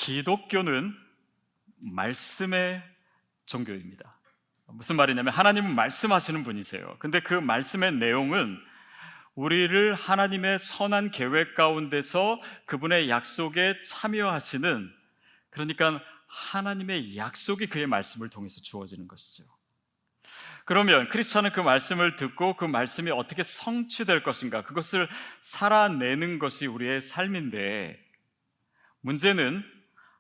기독교는 말씀의 종교입니다. 무슨 말이냐면 하나님은 말씀하시는 분이세요. 근데 그 말씀의 내용은 우리를 하나님의 선한 계획 가운데서 그분의 약속에 참여하시는, 그러니까 하나님의 약속이 그의 말씀을 통해서 주어지는 것이죠. 그러면 크리스찬은 그 말씀을 듣고 그 말씀이 어떻게 성취될 것인가, 그것을 살아내는 것이 우리의 삶인데, 문제는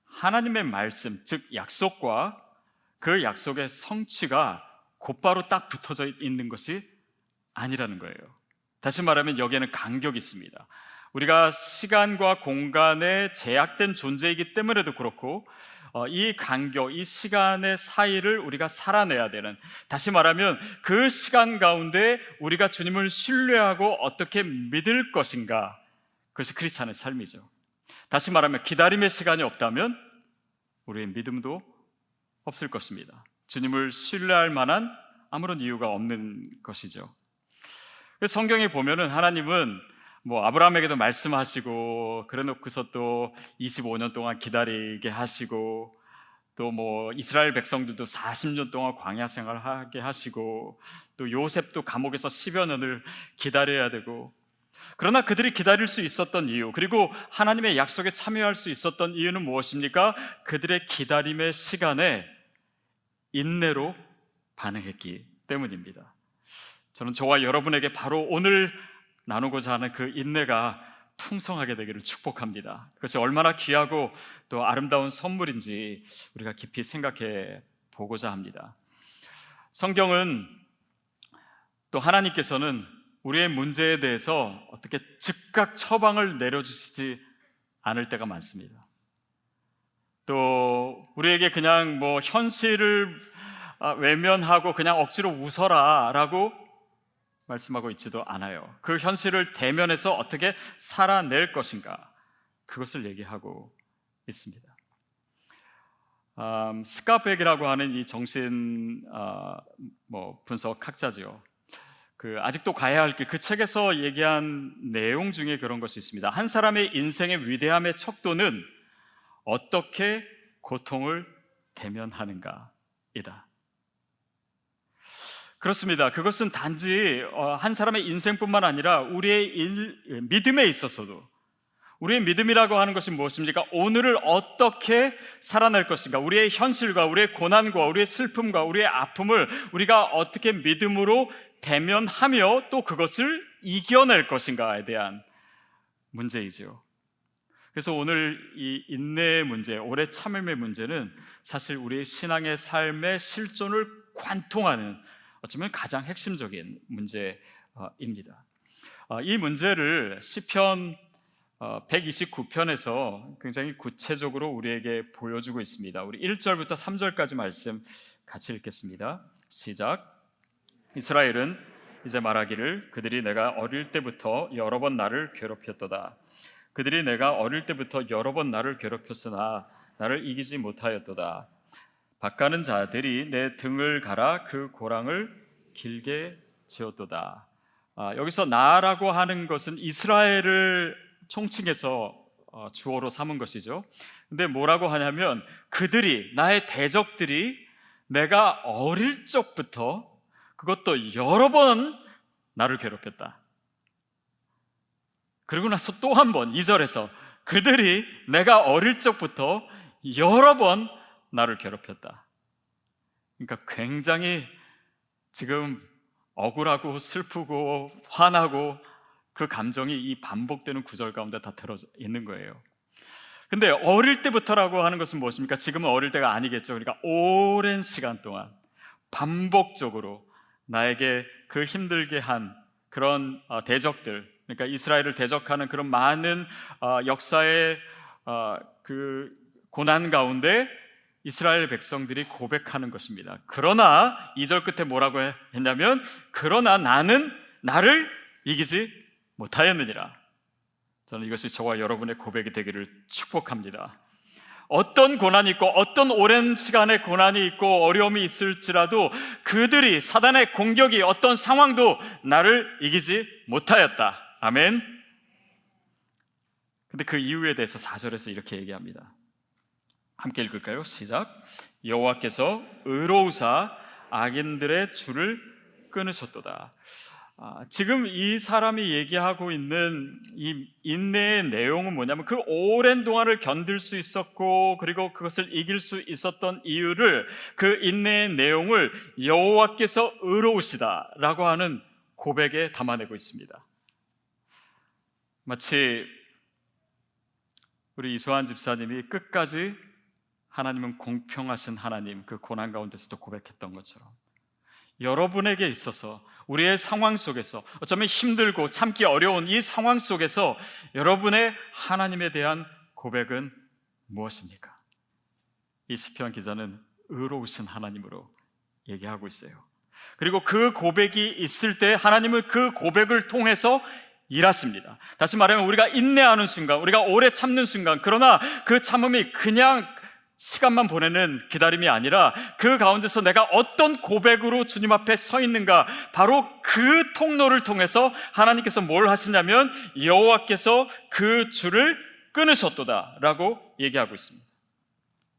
하나님의 말씀, 즉 약속과 그 약속의 성취가 곧바로 딱 붙어져 있는 것이 아니라는 거예요. 다시 말하면 여기에는 간격이 있습니다. 우리가 시간과 공간에 제약된 존재이기 때문에도 그렇고, 이 간격, 이 시간의 사이를 우리가 살아내야 되는, 다시 말하면 그 시간 가운데 우리가 주님을 신뢰하고 어떻게 믿을 것인가, 그것이 크리스찬의 삶이죠. 다시 말하면 기다림의 시간이 없다면 우리의 믿음도 없을 것입니다. 주님을 신뢰할 만한 아무런 이유가 없는 것이죠. 성경에 보면은 하나님은 아브라함에게도 말씀하시고, 그래 놓고서 또 25년 동안 기다리게 하시고, 또 이스라엘 백성들도 40년 동안 광야 생활하게 하시고, 또 요셉도 감옥에서 10여 년을 기다려야 되고, 그러나 그들이 기다릴 수 있었던 이유, 그리고 하나님의 약속에 참여할 수 있었던 이유는 무엇입니까? 그들의 기다림의 시간에 인내로 반응했기 때문입니다. 저는 저와 여러분에게 바로 오늘 나누고자 하는 그 인내가 풍성하게 되기를 축복합니다. 그것이 얼마나 귀하고 또 아름다운 선물인지 우리가 깊이 생각해 보고자 합니다. 성경은 또 하나님께서는 우리의 문제에 대해서 어떻게 즉각 처방을 내려주시지 않을 때가 많습니다. 또 우리에게 그냥 현실을 외면하고 그냥 억지로 웃어라 라고 말씀하고 있지도 않아요. 그 현실을 대면해서 어떻게 살아낼 것인가, 그것을 얘기하고 있습니다. 스카백이라고 하는 이 정신 분석학자죠. 아직도 가야 할 길, 그 책에서 얘기한 내용 중에 그런 것이 있습니다. 한 사람의 인생의 위대함의 척도는 어떻게 고통을 대면하는가이다. 그렇습니다. 그것은 단지 한 사람의 인생뿐만 아니라 우리의 믿음에 있어서도, 우리의 믿음이라고 하는 것이 무엇입니까? 오늘을 어떻게 살아낼 것인가, 우리의 현실과 우리의 고난과 우리의 슬픔과 우리의 아픔을 우리가 어떻게 믿음으로 대면하며 또 그것을 이겨낼 것인가에 대한 문제이죠. 그래서 오늘 이 인내의 문제, 오래 참음의 문제는 사실 우리의 신앙의 삶의 실존을 관통하는, 어쩌면 가장 핵심적인 문제입니다. 이 문제를 시편 129편에서 굉장히 구체적으로 우리에게 보여주고 있습니다. 우리 1절부터 3절까지 말씀 같이 읽겠습니다. 시작. 이스라엘은 이제 말하기를, 그들이 내가 어릴 때부터 여러 번 나를 괴롭혔도다. 그들이 내가 어릴 때부터 여러 번 나를 괴롭혔으나 나를 이기지 못하였도다. 밭가는 자들이 내 등을 갈아 그 고랑을 길게 지었도다. 여기서 나라고 하는 것은 이스라엘을 총칭해서 주어로 삼은 것이죠. 근데 뭐라고 하냐면, 그들이, 나의 대적들이 내가 어릴 적부터, 그것도 여러 번 나를 괴롭혔다. 그리고 나서 또 한 번 2절에서 그들이 내가 어릴 적부터 여러 번 나를 괴롭혔다. 그러니까 굉장히 지금 억울하고 슬프고 화나고 그 감정이 이 반복되는 구절 가운데 다 들어져 있는 거예요. 근데 어릴 때부터라고 하는 것은 무엇입니까? 지금은 어릴 때가 아니겠죠. 그러니까 오랜 시간 동안 반복적으로 나에게 그 힘들게 한 그런 대적들, 그러니까 이스라엘을 대적하는 그런 많은 역사의 그 고난 가운데 이스라엘 백성들이 고백하는 것입니다. 그러나 2절 끝에 뭐라고 했냐면, 그러나 나는 나를 이기지 못하였느니라. 저는 이것이 저와 여러분의 고백이 되기를 축복합니다. 어떤 고난이 있고 어떤 오랜 시간의 고난이 있고 어려움이 있을지라도 그들이, 사단의 공격이, 어떤 상황도 나를 이기지 못하였다. 아멘. 근데 그 이유에 대해서 4절에서 이렇게 얘기합니다. 함께 읽을까요? 시작. 여호와께서 의로우사 악인들의 줄을 끊으셨도다. 지금 이 사람이 얘기하고 있는 이 인내의 내용은 뭐냐면 그 오랜 동안을 견딜 수 있었고 그리고 그것을 이길 수 있었던 이유를, 그 인내의 내용을 여호와께서 의로우시다라고 하는 고백에 담아내고 있습니다. 마치 우리 이수환 집사님이 끝까지 하나님은 공평하신 하나님, 그 고난 가운데서도 고백했던 것처럼 여러분에게 있어서 우리의 상황 속에서 어쩌면 힘들고 참기 어려운 이 상황 속에서 여러분의 하나님에 대한 고백은 무엇입니까? 이 시편 기자는 의로우신 하나님으로 얘기하고 있어요. 그리고 그 고백이 있을 때 하나님은 그 고백을 통해서 일하십니다. 다시 말하면 우리가 인내하는 순간, 우리가 오래 참는 순간, 그러나 그 참음이 그냥 시간만 보내는 기다림이 아니라 그 가운데서 내가 어떤 고백으로 주님 앞에 서 있는가, 바로 그 통로를 통해서 하나님께서 뭘 하시냐면 여호와께서 그 줄을 끊으셨도다 라고 얘기하고 있습니다.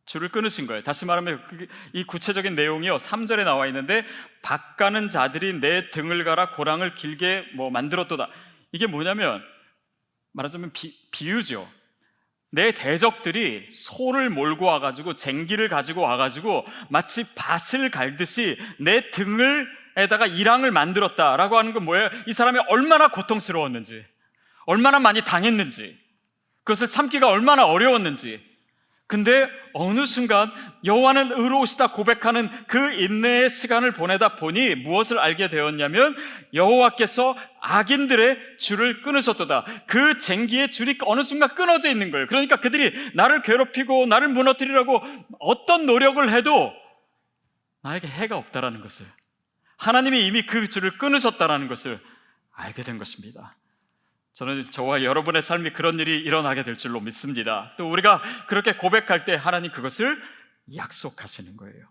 줄을 끊으신 거예요. 다시 말하면 이 구체적인 내용이요 3절에 나와 있는데, 밭가는 자들이 내 등을 갈아 고랑을 길게 만들었도다. 이게 뭐냐면 말하자면 비유죠. 내 대적들이 소를 몰고 와가지고 쟁기를 가지고 와가지고 마치 밭을 갈듯이 내 등을에다가 이랑을 만들었다라고 하는 건 뭐예요? 이 사람이 얼마나 고통스러웠는지, 얼마나 많이 당했는지, 그것을 참기가 얼마나 어려웠는지. 근데 어느 순간 여호와는 의로우시다 고백하는 그 인내의 시간을 보내다 보니 무엇을 알게 되었냐면 여호와께서 악인들의 줄을 끊으셨도다. 그 쟁기의 줄이 어느 순간 끊어져 있는 거예요. 그러니까 그들이 나를 괴롭히고 나를 무너뜨리려고 어떤 노력을 해도 나에게 해가 없다라는 것을, 하나님이 이미 그 줄을 끊으셨다라는 것을 알게 된 것입니다. 저는 저와 여러분의 삶이 그런 일이 일어나게 될 줄로 믿습니다. 또 우리가 그렇게 고백할 때 하나님 그것을 약속하시는 거예요.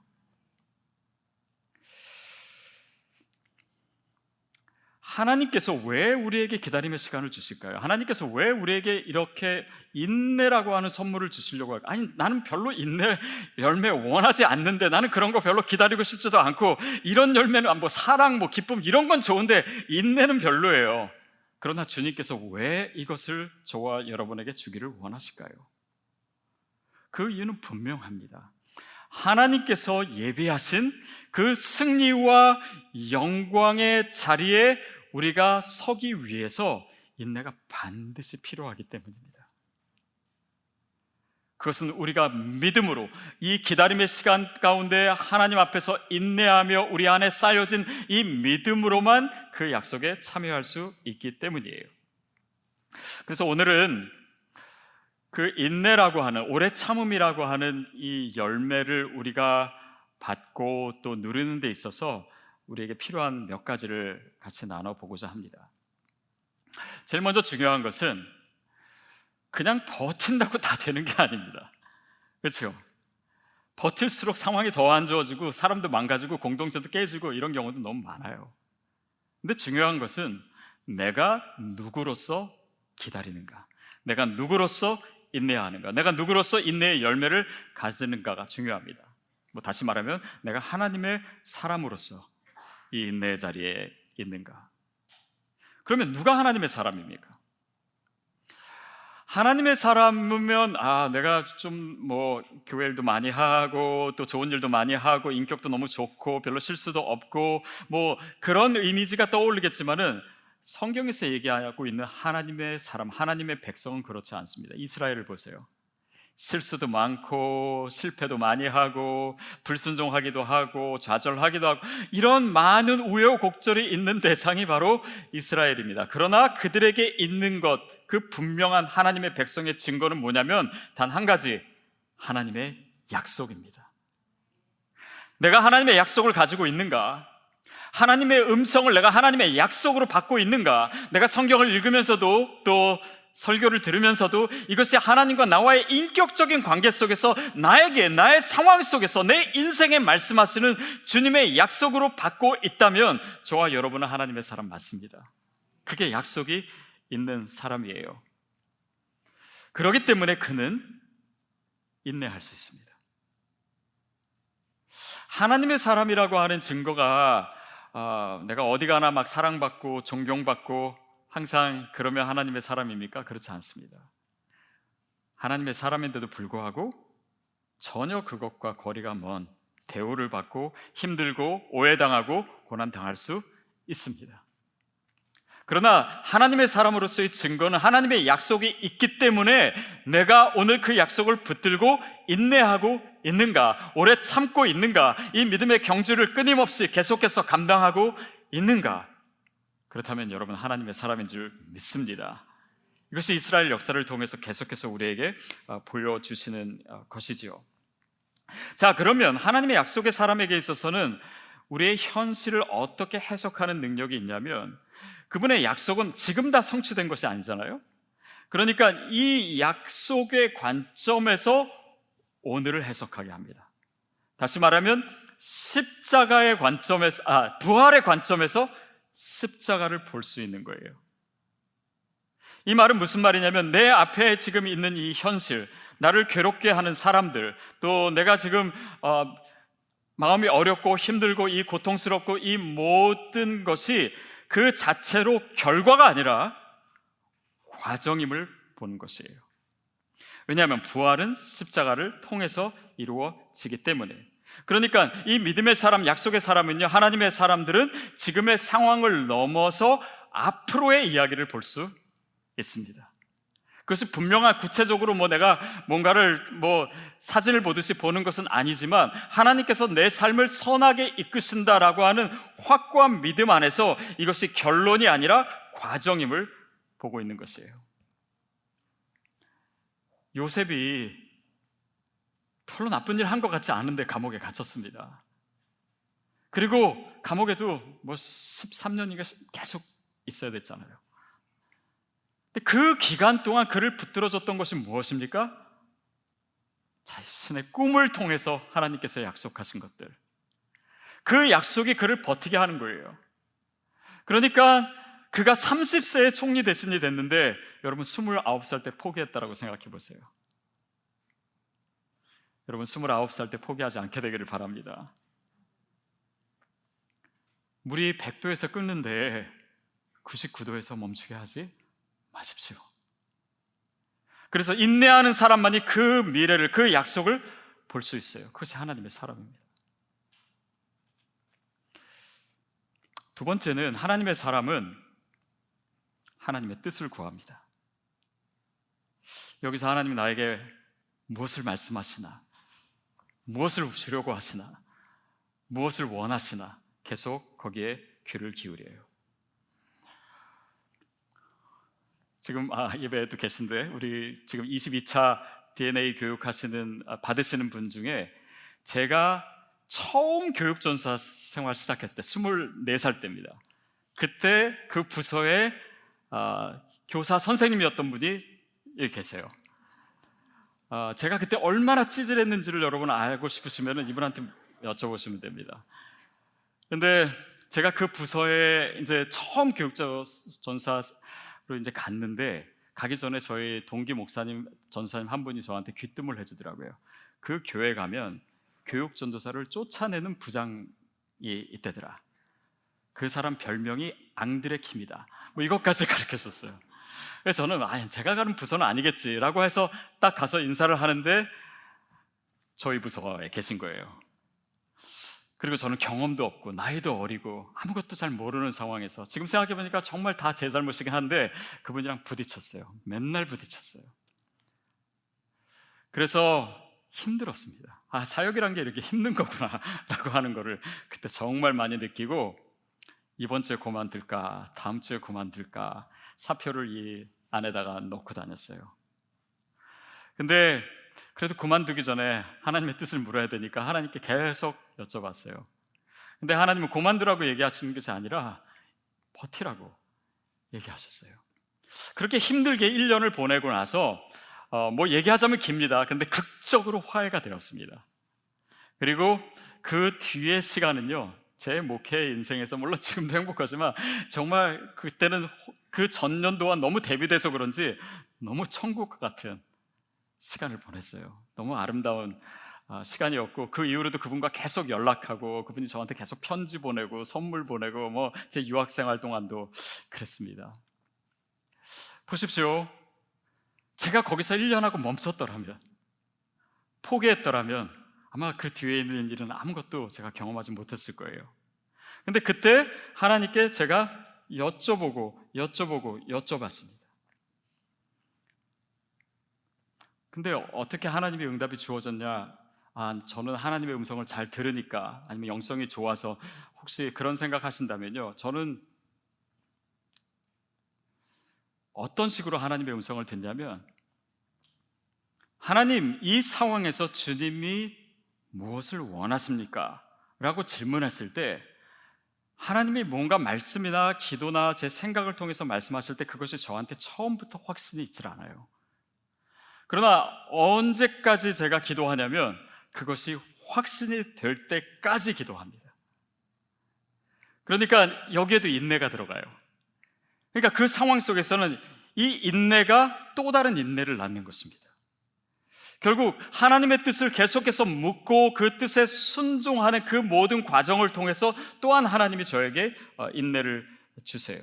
하나님께서 왜 우리에게 기다림의 시간을 주실까요? 하나님께서 왜 우리에게 이렇게 인내라고 하는 선물을 주시려고 할까요? 아니, 나는 별로 인내 열매 원하지 않는데, 나는 그런 거 별로 기다리고 싶지도 않고, 이런 열매는 사랑, 기쁨 이런 건 좋은데 인내는 별로예요. 그러나 주님께서 왜 이것을 저와 여러분에게 주기를 원하실까요? 그 이유는 분명합니다. 하나님께서 예비하신 그 승리와 영광의 자리에 우리가 서기 위해서 인내가 반드시 필요하기 때문입니다. 그것은 우리가 믿음으로 이 기다림의 시간 가운데 하나님 앞에서 인내하며 우리 안에 쌓여진 이 믿음으로만 그 약속에 참여할 수 있기 때문이에요. 그래서 오늘은 그 인내라고 하는, 오래 참음이라고 하는 이 열매를 우리가 받고 또 누리는 데 있어서 우리에게 필요한 몇 가지를 같이 나눠보고자 합니다. 제일 먼저 중요한 것은 그냥 버틴다고 다 되는 게 아닙니다. 그렇죠? 버틸수록 상황이 더 안 좋아지고 사람도 망가지고 공동체도 깨지고 이런 경우도 너무 많아요. 근데 중요한 것은 내가 누구로서 기다리는가, 내가 누구로서 인내하는가, 내가 누구로서 인내의 열매를 가지는가가 중요합니다. 다시 말하면 내가 하나님의 사람으로서 이 인내의 자리에 있는가. 그러면 누가 하나님의 사람입니까? 하나님의 사람이면 내가 좀 교회 일도 많이 하고 또 좋은 일도 많이 하고 인격도 너무 좋고 별로 실수도 없고 그런 이미지가 떠오르겠지만은 성경에서 얘기하고 있는 하나님의 사람, 하나님의 백성은 그렇지 않습니다. 이스라엘을 보세요. 실수도 많고 실패도 많이 하고 불순종하기도 하고 좌절하기도 하고 이런 많은 우여곡절이 있는 대상이 바로 이스라엘입니다. 그러나 그들에게 있는 것, 그 분명한 하나님의 백성의 증거는 뭐냐면 단 한 가지, 하나님의 약속입니다. 내가 하나님의 약속을 가지고 있는가? 하나님의 음성을 내가 하나님의 약속으로 받고 있는가? 내가 성경을 읽으면서도 또 설교를 들으면서도 이것이 하나님과 나와의 인격적인 관계 속에서 나에게, 나의 상황 속에서 내 인생에 말씀하시는 주님의 약속으로 받고 있다면 저와 여러분은 하나님의 사람 맞습니다. 그게 약속이 있는 사람이에요. 그렇기 때문에 그는 인내할 수 있습니다. 하나님의 사람이라고 하는 증거가 내가 어디 가나 막 사랑받고 존경받고 항상 그러면 하나님의 사람입니까? 그렇지 않습니다. 하나님의 사람인데도 불구하고 전혀 그것과 거리가 먼 대우를 받고 힘들고 오해당하고 고난당할 수 있습니다. 그러나 하나님의 사람으로서의 증거는 하나님의 약속이 있기 때문에 내가 오늘 그 약속을 붙들고 인내하고 있는가, 오래 참고 있는가, 이 믿음의 경주를 끊임없이 계속해서 감당하고 있는가, 그렇다면 여러분 하나님의 사람인 줄 믿습니다. 이것이 이스라엘 역사를 통해서 계속해서 우리에게 보여주시는 것이지요. 자, 그러면 하나님의 약속의 사람에게 있어서는 우리의 현실을 어떻게 해석하는 능력이 있냐면, 그분의 약속은 지금 다 성취된 것이 아니잖아요. 그러니까 이 약속의 관점에서 오늘을 해석하게 합니다. 다시 말하면 십자가의 관점에서, 부활의 관점에서 십자가를 볼 수 있는 거예요. 이 말은 무슨 말이냐면, 내 앞에 지금 있는 이 현실, 나를 괴롭게 하는 사람들, 또 내가 지금 마음이 어렵고 힘들고 이 고통스럽고 이 모든 것이 그 자체로 결과가 아니라 과정임을 보는 것이에요. 왜냐하면 부활은 십자가를 통해서 이루어지기 때문에. 그러니까 이 믿음의 사람, 약속의 사람은요, 하나님의 사람들은 지금의 상황을 넘어서 앞으로의 이야기를 볼 수 있습니다. 그것이 분명한 구체적으로 내가 뭔가를 사진을 보듯이 보는 것은 아니지만, 하나님께서 내 삶을 선하게 이끄신다라고 하는 확고한 믿음 안에서 이것이 결론이 아니라 과정임을 보고 있는 것이에요. 요셉이 별로 나쁜 일 한 것 같지 않은데 감옥에 갇혔습니다. 그리고 감옥에도 13년인가 계속 있어야 됐잖아요. 그 기간 동안 그를 붙들어줬던 것이 무엇입니까? 자신의 꿈을 통해서 하나님께서 약속하신 것들, 그 약속이 그를 버티게 하는 거예요. 그러니까 그가 30세에 총리 대신이 됐는데, 여러분 29살 때 포기했다라고 생각해 보세요. 여러분 29살 때 포기하지 않게 되기를 바랍니다. 물이 100도에서 끓는데 99도에서 멈추게 하지 마십시오. 그래서 인내하는 사람만이 그 미래를, 그 약속을 볼 수 있어요. 그것이 하나님의 사람입니다. 두 번째는, 하나님의 사람은 하나님의 뜻을 구합니다. 여기서 하나님이 나에게 무엇을 말씀하시나, 무엇을 주려고 하시나, 무엇을 원하시나, 계속 거기에 귀를 기울여요. 지금 예배에도 계신데, 우리 지금 22차 DNA 교육하시는 받으시는 분 중에 제가 처음 교육전사 생활 시작했을 때 24살 때입니다. 그때 그 부서에 교사 선생님이었던 분이 여기 계세요. 제가 그때 얼마나 찌질했는지를 여러분 알고 싶으시면 이분한테 여쭤보시면 됩니다. 근데 제가 그 부서에 이제 처음 교육전사로 이제 갔는데, 가기 전에 저희 동기 목사님, 전사님 한 분이 저한테 귀뜸을 해주더라고요. 그 교회 가면 교육전도사를 쫓아내는 부장이 있대더라. 그 사람 별명이 앙드레 킴이다. 이것까지 가르쳐줬어요. 그래서 저는 제가 가는 부서는 아니겠지라고 해서 딱 가서 인사를 하는데 저희 부서에 계신 거예요. 그리고 저는 경험도 없고 나이도 어리고 아무것도 잘 모르는 상황에서, 지금 생각해보니까 정말 다 제 잘못이긴 한데 그분이랑 부딪혔어요. 맨날 부딪혔어요. 그래서 힘들었습니다. 사역이란 게 이렇게 힘든 거구나 라고 하는 거를 그때 정말 많이 느끼고, 이번 주에 그만둘까, 다음 주에 그만둘까, 사표를 이 안에다가 넣고 다녔어요. 근데 그래도 그만두기 전에 하나님의 뜻을 물어야 되니까 하나님께 계속 여쭤봤어요. 근데 하나님은 그만두라고 얘기하시는 것이 아니라 버티라고 얘기하셨어요. 그렇게 힘들게 1년을 보내고 나서 얘기하자면 깁니다. 근데 극적으로 화해가 되었습니다. 그리고 그 뒤의 시간은요, 제 목회 인생에서, 물론 지금도 행복하지만 정말 그때는 그 전년도와 너무 대비돼서 그런지 너무 천국 같은 시간을 보냈어요. 너무 아름다운 시간이었고, 그 이후로도 그분과 계속 연락하고, 그분이 저한테 계속 편지 보내고 선물 보내고, 뭐 제 유학생활 동안도 그랬습니다. 보십시오. 제가 거기서 1년 하고 멈췄더라면, 포기했더라면 아마 그 뒤에 있는 일은 아무것도 제가 경험하지 못했을 거예요. 근데 그때 하나님께 제가 여쭤봤습니다. 근데 어떻게 하나님의 응답이 주어졌냐? 저는 하나님의 음성을 잘 들으니까, 아니면 영성이 좋아서, 혹시 그런 생각하신다면요, 저는 어떤 식으로 하나님의 음성을 듣냐면, 하나님, 이 상황에서 주님이 무엇을 원하십니까? 라고 질문했을 때, 하나님이 뭔가 말씀이나 기도나 제 생각을 통해서 말씀하실 때 그것이 저한테 처음부터 확신이 있질 않아요. 그러나 언제까지 제가 기도하냐면, 그것이 확신이 될 때까지 기도합니다. 그러니까 여기에도 인내가 들어가요. 그러니까 그 상황 속에서는 이 인내가 또 다른 인내를 낳는 것입니다. 결국 하나님의 뜻을 계속해서 묻고 그 뜻에 순종하는 그 모든 과정을 통해서 또한 하나님이 저에게 인내를 주세요.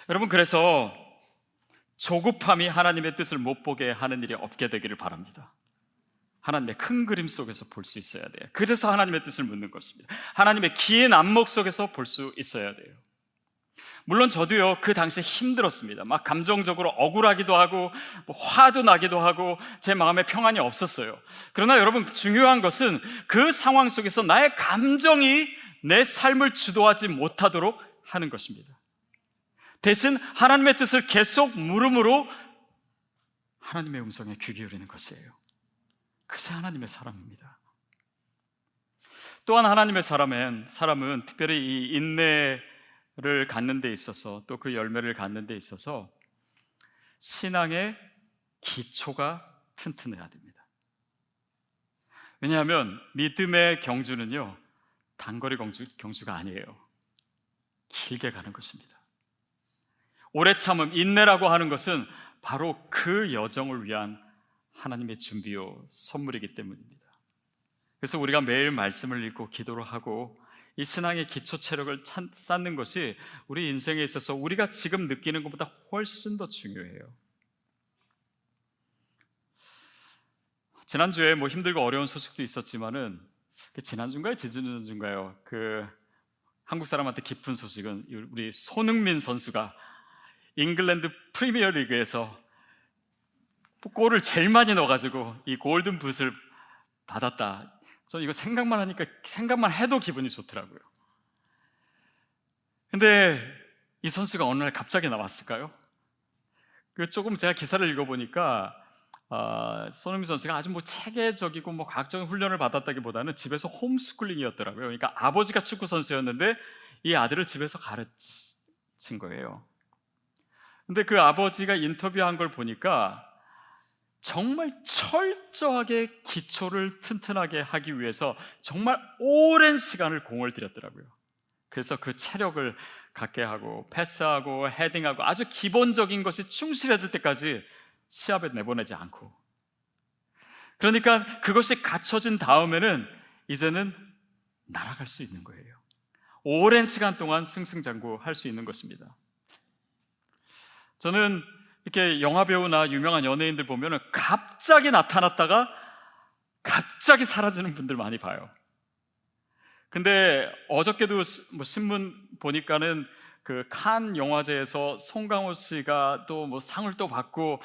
여러분, 그래서 조급함이 하나님의 뜻을 못 보게 하는 일이 없게 되기를 바랍니다. 하나님의 큰 그림 속에서 볼 수 있어야 돼요. 그래서 하나님의 뜻을 묻는 것입니다. 하나님의 긴 안목 속에서 볼 수 있어야 돼요. 물론 저도요, 그 당시에 힘들었습니다. 막 감정적으로 억울하기도 하고, 화도 나기도 하고, 제 마음에 평안이 없었어요. 그러나 여러분, 중요한 것은 그 상황 속에서 나의 감정이 내 삶을 주도하지 못하도록 하는 것입니다. 대신 하나님의 뜻을 계속 물음으로 하나님의 음성에 귀 기울이는 것이에요. 그것이 하나님의 사람입니다. 또한 하나님의 사람은 특별히 이 인내를 갖는 데 있어서, 또 그 열매를 갖는 데 있어서 신앙의 기초가 튼튼해야 됩니다. 왜냐하면 믿음의 경주는요, 단거리 경주가 아니에요. 길게 가는 것입니다. 오래 참음, 인내라고 하는 것은 바로 그 여정을 위한 하나님의 준비요 선물이기 때문입니다. 그래서 우리가 매일 말씀을 읽고 기도를 하고 이 신앙의 기초 체력을 쌓는 것이 우리 인생에 있어서 우리가 지금 느끼는 것보다 훨씬 더 중요해요. 지난주에 뭐 힘들고 어려운 소식도 있었지만은, 지난주인가요? 지난주인가요? 한국 사람한테 기쁜 소식은 우리 손흥민 선수가 잉글랜드 프리미어 리그에서 골을 제일 많이 넣어가지고 이 골든 붓을 받았다. 저는 이거 생각만 해도 기분이 좋더라고요. 근데 이 선수가 어느 날 갑자기 나왔을까요? 조금 제가 기사를 읽어보니까 손흥민 선수가 아주 체계적이고 과학적인 훈련을 받았다기보다는 집에서 홈스쿨링이었더라고요. 그러니까 아버지가 축구 선수였는데 이 아들을 집에서 가르친 거예요. 근데 그 아버지가 인터뷰한 걸 보니까 정말 철저하게 기초를 튼튼하게 하기 위해서 정말 오랜 시간을 공을 들였더라고요. 그래서 그 체력을 갖게 하고 패스하고 헤딩하고 아주 기본적인 것이 충실해질 때까지 시합에 내보내지 않고, 그러니까 그것이 갖춰진 다음에는 이제는 날아갈 수 있는 거예요. 오랜 시간 동안 승승장구할 수 있는 것입니다. 저는 이렇게 영화배우나 유명한 연예인들 보면은 갑자기 나타났다가 갑자기 사라지는 분들 많이 봐요. 근데 어저께도 신문 보니까는 칸 영화제에서 송강호 씨가 또 상을 또 받고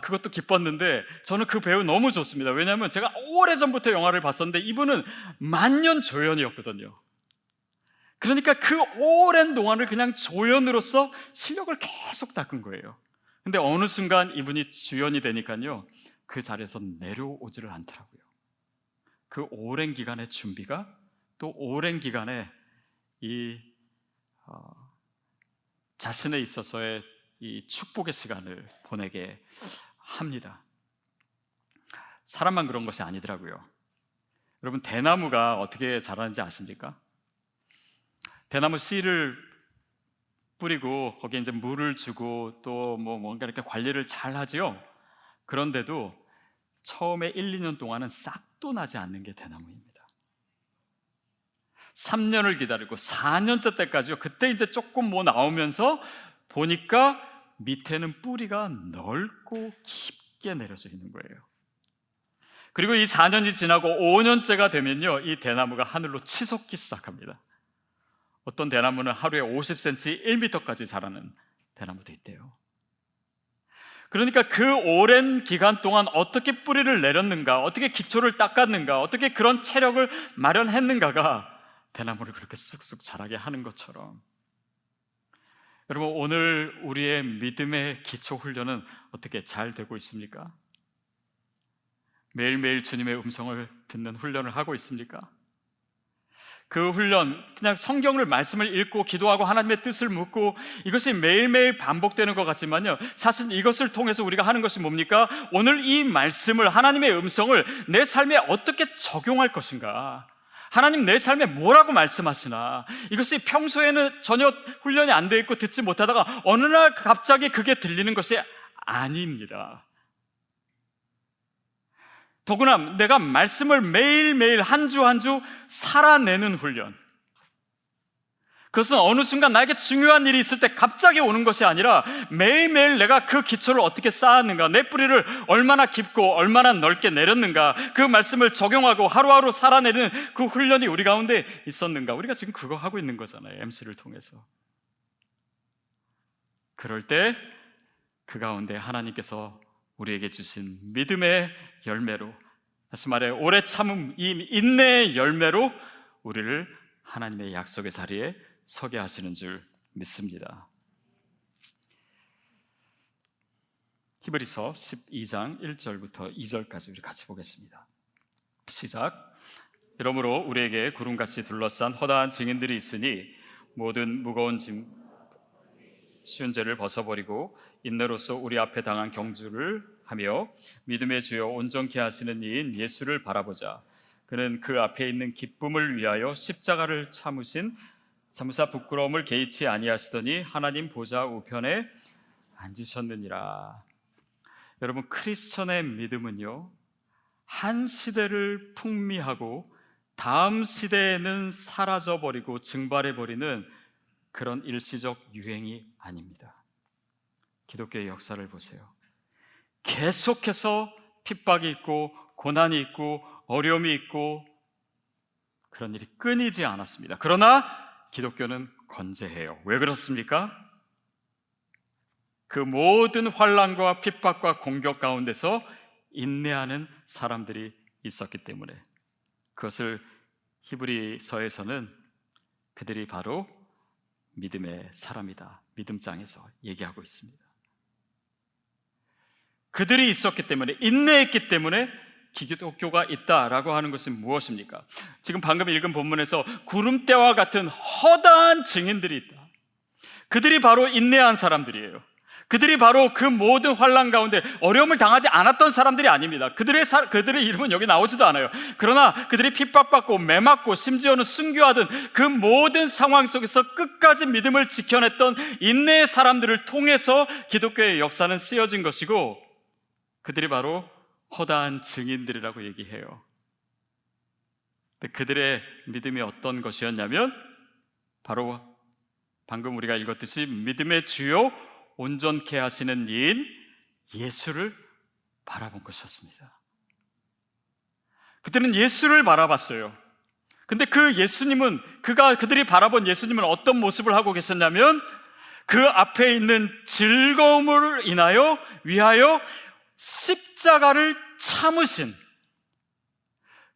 그것도 기뻤는데, 저는 그 배우 너무 좋습니다. 왜냐하면 제가 오래전부터 영화를 봤었는데 이분은 만년조연이었거든요. 그러니까 그 오랜 동안을 그냥 조연으로서 실력을 계속 닦은 거예요. 근데 어느 순간 이분이 주연이 되니까요, 그 자리에서 내려오지를 않더라고요. 그 오랜 기간의 준비가 또 오랜 기간의 이 자신에 있어서의 이 축복의 시간을 보내게 합니다. 사람만 그런 것이 아니더라고요. 여러분, 대나무가 어떻게 자라는지 아십니까? 대나무 씨를 뿌리고 거기에 이제 물을 주고 또 뭔가 이렇게 관리를 잘 하지요. 그런데도 처음에 1, 2년 동안은 싹도 나지 않는 게 대나무입니다. 3년을 기다리고 4년째 때까지요. 그때 이제 조금 뭐 나오면서 보니까 밑에는 뿌리가 넓고 깊게 내려져 있는 거예요. 그리고 이 4년이 지나고 5년째가 되면요, 이 대나무가 하늘로 치솟기 시작합니다. 어떤 대나무는 하루에 50cm, 1m까지 자라는 대나무도 있대요. 그러니까 그 오랜 기간 동안 어떻게 뿌리를 내렸는가, 어떻게 기초를 닦았는가, 어떻게 그런 체력을 마련했는가가 대나무를 그렇게 쑥쑥 자라게 하는 것처럼, 여러분, 오늘 우리의 믿음의 기초 훈련은 어떻게 잘 되고 있습니까? 매일매일 주님의 음성을 듣는 훈련을 하고 있습니까? 그 훈련, 그냥 성경을 말씀을 읽고 기도하고 하나님의 뜻을 묻고 이것이 매일매일 반복되는 것 같지만요, 사실 이것을 통해서 우리가 하는 것이 뭡니까? 오늘 이 말씀을, 하나님의 음성을 내 삶에 어떻게 적용할 것인가, 하나님 내 삶에 뭐라고 말씀하시나, 이것이 평소에는 전혀 훈련이 안 돼 있고 듣지 못하다가 어느 날 갑자기 그게 들리는 것이 아닙니다. 더구나 내가 말씀을 매일매일 한 주 한 주 살아내는 훈련, 그것은 어느 순간 나에게 중요한 일이 있을 때 갑자기 오는 것이 아니라 매일매일 내가 그 기초를 어떻게 쌓았는가, 내 뿌리를 얼마나 깊고 얼마나 넓게 내렸는가, 그 말씀을 적용하고 하루하루 살아내는 그 훈련이 우리 가운데 있었는가. 우리가 지금 그거 하고 있는 거잖아요, MC를 통해서. 그럴 때 그 가운데 하나님께서 우리에게 주신 믿음의 열매로, 다시 말해 오래 참음, 이 인내의 열매로 우리를 하나님의 약속의 자리에 서게 하시는 줄 믿습니다. 히브리서 12장 1절부터 2절까지 우리 같이 보겠습니다. 시작. 이러므로 우리에게 구름같이 둘러싼 허다한 증인들이 있으니 모든 무거운 짐 쉬운 죄를 벗어버리고 인내로서 우리 앞에 당한 경주를 하며 믿음의 주여 온전케 하시는 이인 예수를 바라보자. 그는 그 앞에 있는 기쁨을 위하여 십자가를 참으사 부끄러움을 개의치 아니하시더니 하나님 보좌 우편에 앉으셨느니라. 여러분, 크리스천의 믿음은요, 한 시대를 풍미하고 다음 시대에는 사라져버리고 증발해버리는 그런 일시적 유행이 아닙니다. 기독교의 역사를 보세요. 계속해서 핍박이 있고 고난이 있고 어려움이 있고 그런 일이 끊이지 않았습니다. 그러나 기독교는 건재해요. 왜 그렇습니까? 그 모든 환난과 핍박과 공격 가운데서 인내하는 사람들이 있었기 때문에, 그것을 히브리서에서는 그들이 바로 믿음의 사람이다, 믿음장에서 얘기하고 있습니다. 그들이 있었기 때문에, 인내했기 때문에 기독교가 있다라고 하는 것은 무엇입니까? 지금 방금 읽은 본문에서 구름대와 같은 허다한 증인들이 있다. 그들이 바로 인내한 사람들이에요. 그들이 바로 그 모든 환난 가운데 어려움을 당하지 않았던 사람들이 아닙니다. 그들의 이름은 여기 나오지도 않아요. 그러나 그들이 핍박받고 매맞고 심지어는 순교하던 그 모든 상황 속에서 끝까지 믿음을 지켜냈던 인내의 사람들을 통해서 기독교의 역사는 쓰여진 것이고, 그들이 바로 허다한 증인들이라고 얘기해요. 근데 그들의 믿음이 어떤 것이었냐면 바로 방금 우리가 읽었듯이 믿음의 주요 온전케 하시는 이인 예수를 바라본 것이었습니다. 그들은 예수를 바라봤어요. 근데 그 예수님은, 그들이 바라본 예수님은 어떤 모습을 하고 계셨냐면 그 앞에 있는 즐거움을 위하여 십자가를 참으신,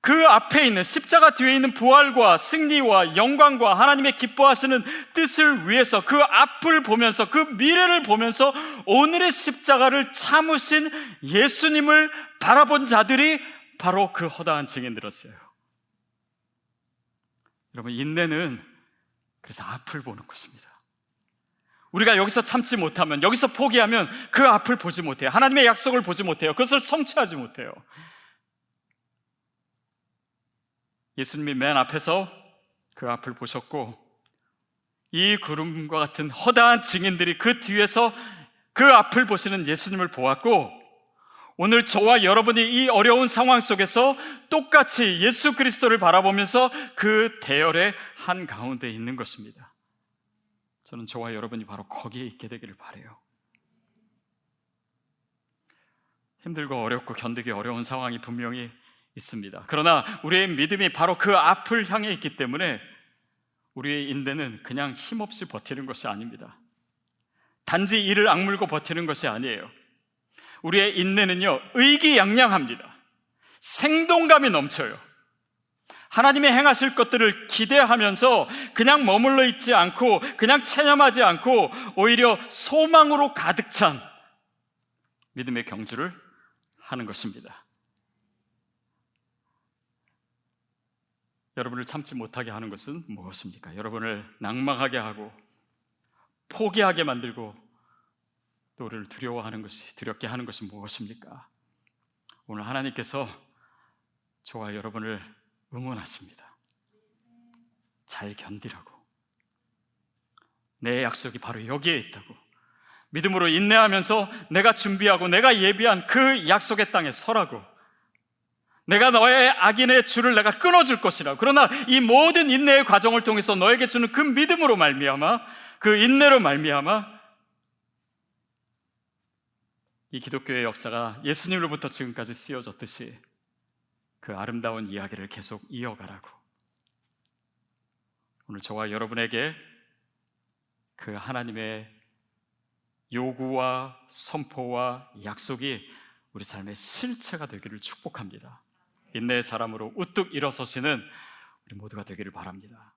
그 앞에 있는 십자가 뒤에 있는 부활과 승리와 영광과 하나님의 기뻐하시는 뜻을 위해서 그 앞을 보면서, 그 미래를 보면서 오늘의 십자가를 참으신 예수님을 바라본 자들이 바로 그 허다한 증인들이었어요. 여러분, 인내는 그래서 앞을 보는 것입니다. 우리가 여기서 참지 못하면, 여기서 포기하면 그 앞을 보지 못해요. 하나님의 약속을 보지 못해요. 그것을 성취하지 못해요. 예수님이 맨 앞에서 그 앞을 보셨고, 이 구름과 같은 허다한 증인들이 그 뒤에서 그 앞을 보시는 예수님을 보았고, 오늘 저와 여러분이 이 어려운 상황 속에서 똑같이 예수 그리스도를 바라보면서 그 대열의 한가운데 있는 것입니다. 저는 저와 여러분이 바로 거기에 있게 되기를 바라요. 힘들고 어렵고 견디기 어려운 상황이 분명히 있습니다. 그러나 우리의 믿음이 바로 그 앞을 향해 있기 때문에 우리의 인내는 그냥 힘없이 버티는 것이 아닙니다. 단지 이를 악물고 버티는 것이 아니에요. 우리의 인내는요, 의기양양합니다. 생동감이 넘쳐요. 하나님이 행하실 것들을 기대하면서 그냥 머물러 있지 않고, 그냥 체념하지 않고, 오히려 소망으로 가득 찬 믿음의 경주를 하는 것입니다. 여러분을 참지 못하게 하는 것은 무엇입니까? 여러분을 낙망하게 하고 포기하게 만들고 또 우리를 두렵게 하는 것이 무엇입니까? 오늘 하나님께서 저와 여러분을 응원하십니다. 잘 견디라고. 내 약속이 바로 여기에 있다고. 믿음으로 인내하면서 내가 준비하고 내가 예비한 그 약속의 땅에 서라고. 내가 너의 악인의 줄을 내가 끊어줄 것이라. 그러나 이 모든 인내의 과정을 통해서 너에게 주는 그 믿음으로 말미암아, 그 인내로 말미암아 이 기독교의 역사가 예수님으로부터 지금까지 쓰여졌듯이 그 아름다운 이야기를 계속 이어가라고. 오늘 저와 여러분에게 그 하나님의 요구와 선포와 약속이 우리 삶의 실체가 되기를 축복합니다. 인내의 사람으로 우뚝 일어서시는 우리 모두가 되기를 바랍니다.